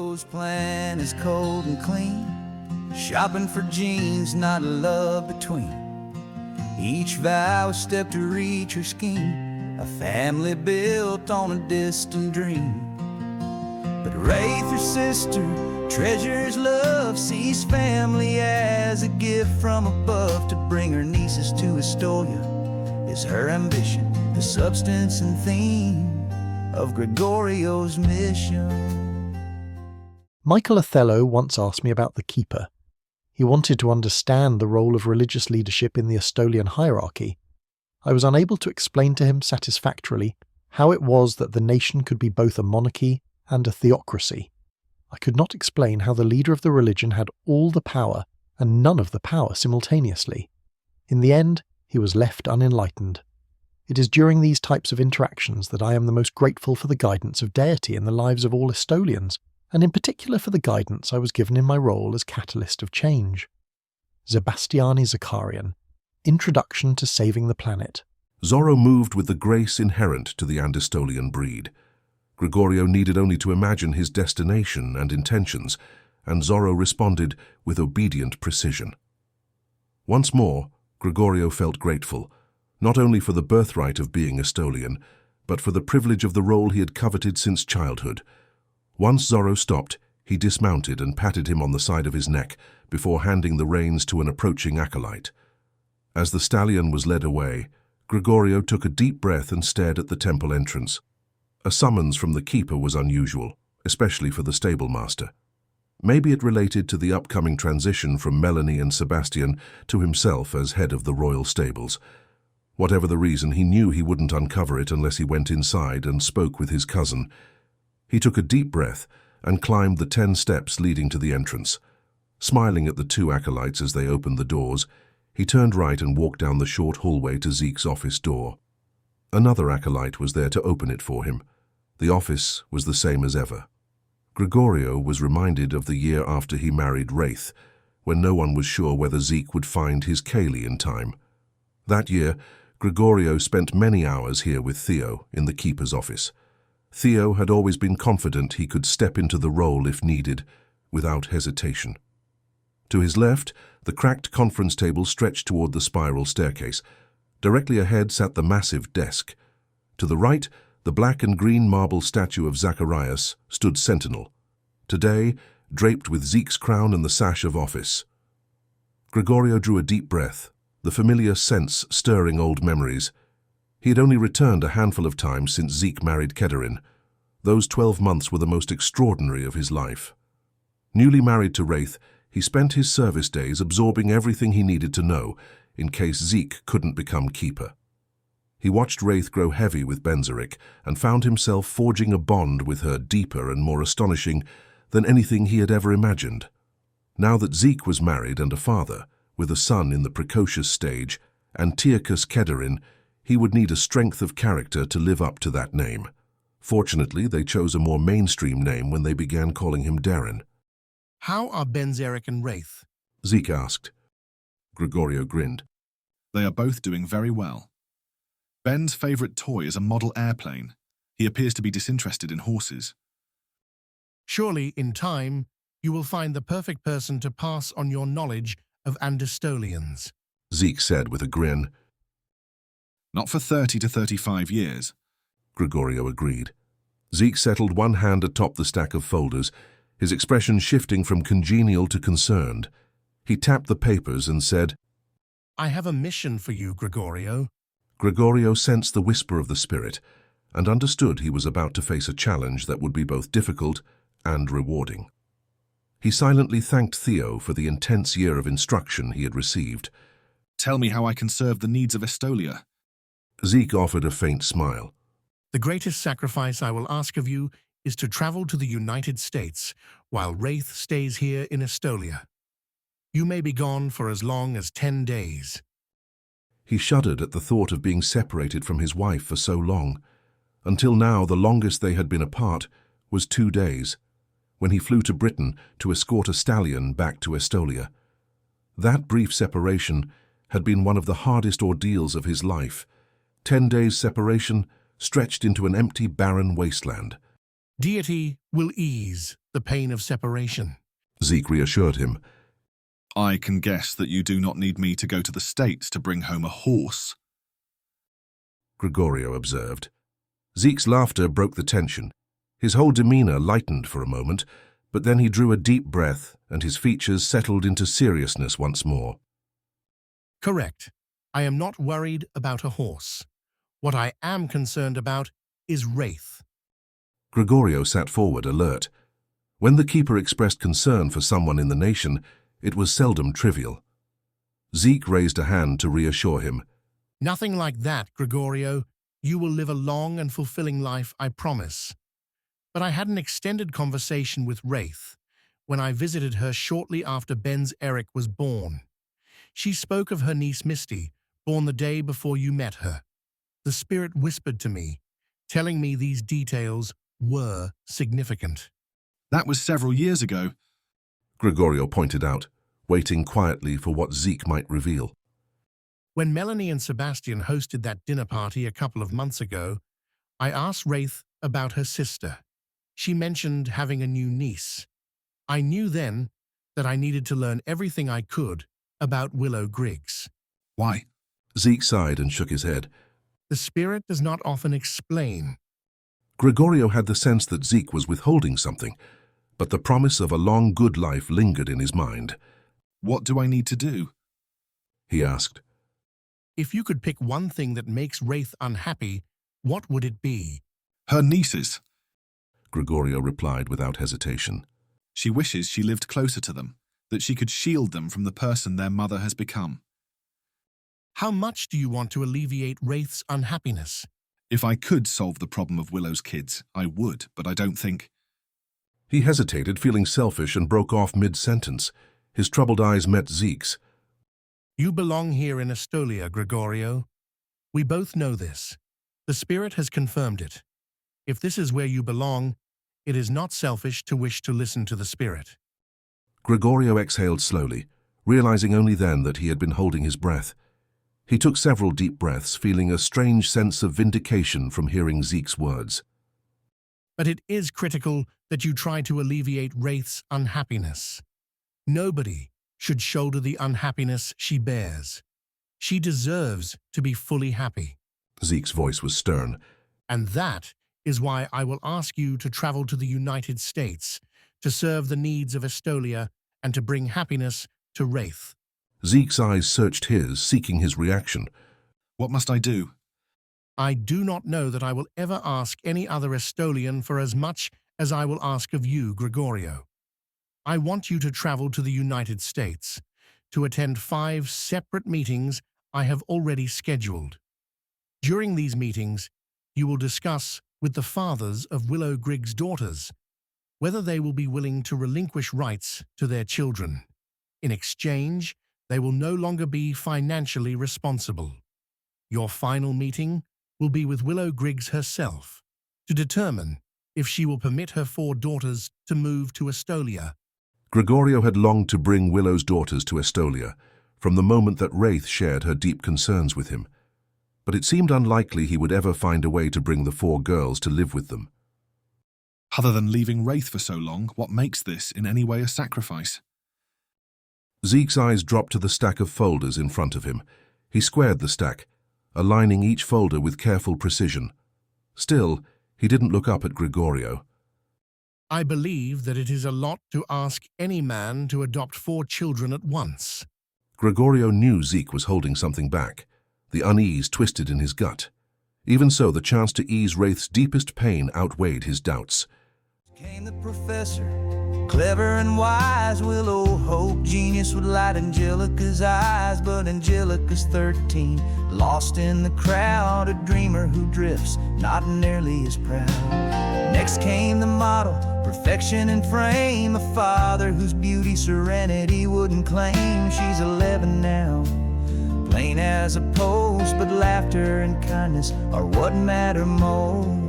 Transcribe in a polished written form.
Gregorio's plan is cold and clean. Shopping for jeans, not love between. Each vow a step to reach her scheme, a family built on a distant dream. But Wraith, her sister, treasures love, sees family as a gift from above. To bring her nieces to Estolia is her ambition, the substance and theme of Gregorio's mission. Michael Othello once asked me about the keeper. He wanted to understand the role of religious leadership in the Estolian hierarchy. I was unable to explain to him satisfactorily how it was that the nation could be both a monarchy and a theocracy. I could not explain how the leader of the religion had all the power and none of the power simultaneously. In the end, he was left unenlightened. It is during these types of interactions that I am the most grateful for the guidance of deity in the lives of all Estolians, and in particular for the guidance I was given in my role as catalyst of change. Sebastiani Zakarian, Introduction to Saving the Planet. Zorro moved with the grace inherent to the Andestolian breed. Gregorio needed only to imagine his destination and intentions, and Zorro responded with obedient precision. Once more, Gregorio felt grateful, not only for the birthright of being Estolian, but for the privilege of the role he had coveted since childhood. Once Zorro stopped, he dismounted and patted him on the side of his neck before handing the reins to an approaching acolyte. As the stallion was led away, Gregorio took a deep breath and stared at the temple entrance. A summons from the keeper was unusual, especially for the stable master. Maybe it related to the upcoming transition from Melanie and Sebastian to himself as head of the royal stables. Whatever the reason, he knew he wouldn't uncover it unless he went inside and spoke with his cousin. He took a deep breath and climbed the 10 steps leading to the entrance. Smiling at the 2 acolytes as they opened the doors, he turned right and walked down the short hallway to Zeke's office door. Another acolyte was there to open it for him. The office was the same as ever. Gregorio was reminded of the year after he married Wraith, when no one was sure whether Zeke would find his Cailey in time. That year, Gregorio spent many hours here with Theo in the keeper's office. Theo had always been confident he could step into the role if needed, without hesitation. To his left, the cracked conference table stretched toward the spiral staircase. Directly ahead sat the massive desk. To the right, the black and green marble statue of Zacharias stood sentinel, today draped with Zeke's crown and the sash of office. Gregorio drew a deep breath, the familiar sense stirring old memories. He had only returned a handful of times since Zeke married Kederin. Those 12 months were the most extraordinary of his life. Newly married to Wraith, he spent his service days absorbing everything he needed to know in case Zeke couldn't become keeper. He watched Wraith grow heavy with Benzeric and found himself forging a bond with her deeper and more astonishing than anything he had ever imagined. Now that Zeke was married and a father, with a son in the precocious stage, Antiochus Kederin, he would need a strength of character to live up to that name. Fortunately, they chose a more mainstream name when they began calling him Darren. "How are Benzeric and Wraith?" Zeke asked. Gregorio grinned. "They are both doing very well. Ben's favorite toy is a model airplane. He appears to be disinterested in horses." "Surely, in time, you will find the perfect person to pass on your knowledge of Andestolians," Zeke said with a grin. "Not for 30 to 35 years. Gregorio agreed. Zeke settled one hand atop the stack of folders, his expression shifting from congenial to concerned. He tapped the papers and said, "I have a mission for you, Gregorio." Gregorio sensed the whisper of the spirit and understood he was about to face a challenge that would be both difficult and rewarding. He silently thanked Theo for the intense year of instruction he had received. "Tell me how I can serve the needs of Estolia." Zeke offered a faint smile. "The greatest sacrifice I will ask of you is to travel to the United States while Wraith stays here in Estolia. You may be gone for as long as 10 days. He shuddered at the thought of being separated from his wife for so long. Until now, the longest they had been apart was 2 days, when he flew to Britain to escort a stallion back to Estolia. That brief separation had been one of the hardest ordeals of his life. 10 days' separation stretched into an empty, barren wasteland. Deity will ease the pain of separation. Zeke reassured him. I can guess that you do not need me to go to the States to bring home a horse. Gregorio observed. Zeke's laughter broke the tension. His whole demeanor lightened for a moment, but then he drew a deep breath and his features settled into seriousness once more. Correct. I am not worried about a horse. What I am concerned about is Wraith. Gregorio sat forward, alert. When the keeper expressed concern for someone in the nation, it was seldom trivial. Zeke raised a hand to reassure him. Nothing like that, Gregorio. You will live a long and fulfilling life, I promise. But I had an extended conversation with Wraith when I visited her shortly after Ben's Eric was born. She spoke of her niece Misty, born the day before you met her. The spirit whispered to me, telling me these details were significant. That was several years ago. Gregorio pointed out, waiting quietly for what Zeke might reveal. When Melanie and Sebastian hosted that dinner party a couple of months ago, I asked Wraith about her sister. She mentioned having a new niece. I knew then that I needed to learn everything I could about Willow Griggs. Why? Zeke sighed and shook his head. The spirit does not often explain. Gregorio had the sense that Zeke was withholding something, but the promise of a long, good life lingered in his mind. What do I need to do? He asked. If you could pick one thing that makes Wraith unhappy, what would it be? Her nieces. Gregorio replied without hesitation. She wishes she lived closer to them, that she could shield them from the person their mother has become. How much do you want to alleviate Wraith's unhappiness? If I could solve the problem of Willow's kids, I would, but I don't think. He hesitated, feeling selfish, and broke off mid-sentence. His troubled eyes met Zeke's. You belong here in Estolia, Gregorio. We both know this. The spirit has confirmed it. If this is where you belong, it is not selfish to wish to listen to the spirit. Gregorio exhaled slowly, realizing only then that he had been holding his breath. He took several deep breaths, feeling a strange sense of vindication from hearing Zeke's words. But it is critical that you try to alleviate Wraith's unhappiness. Nobody should shoulder the unhappiness she bears. She deserves to be fully happy. Zeke's voice was stern. And that is why I will ask you to travel to the United States to serve the needs of Estolia and to bring happiness to Wraith. Zeke's eyes searched his, seeking his reaction. What must I do? I do not know that I will ever ask any other Estolian for as much as I will ask of you, Gregorio. I want you to travel to the United States to attend 5 separate meetings I have already scheduled. During these meetings, you will discuss with the fathers of Willow Griggs' daughters whether they will be willing to relinquish rights to their children. In exchange, they will no longer be financially responsible. Your final meeting will be with Willow Griggs herself to determine if she will permit her 4 daughters to move to Estolia. Gregorio had longed to bring Willow's daughters to Estolia from the moment that Wraith shared her deep concerns with him, but it seemed unlikely he would ever find a way to bring the 4 girls to live with them. Other than leaving Wraith for so long, what makes this in any way a sacrifice? Zeke's eyes dropped to the stack of folders in front of him. He squared the stack, aligning each folder with careful precision. Still, he didn't look up at Gregorio. I believe that it is a lot to ask any man to adopt 4 children at once. Gregorio knew Zeke was holding something back. The unease twisted in his gut. Even so, the chance to ease Wraith's deepest pain outweighed his doubts. Came the professor, clever and wise. Willow hoped genius would light Angelica's eyes, but Angelica's 13, lost in the crowd, a dreamer who drifts, not nearly as proud. Next came the model, perfection in frame, a father whose beauty serenity wouldn't claim. She's 11 now, plain as a post, but laughter and kindness are what matter most.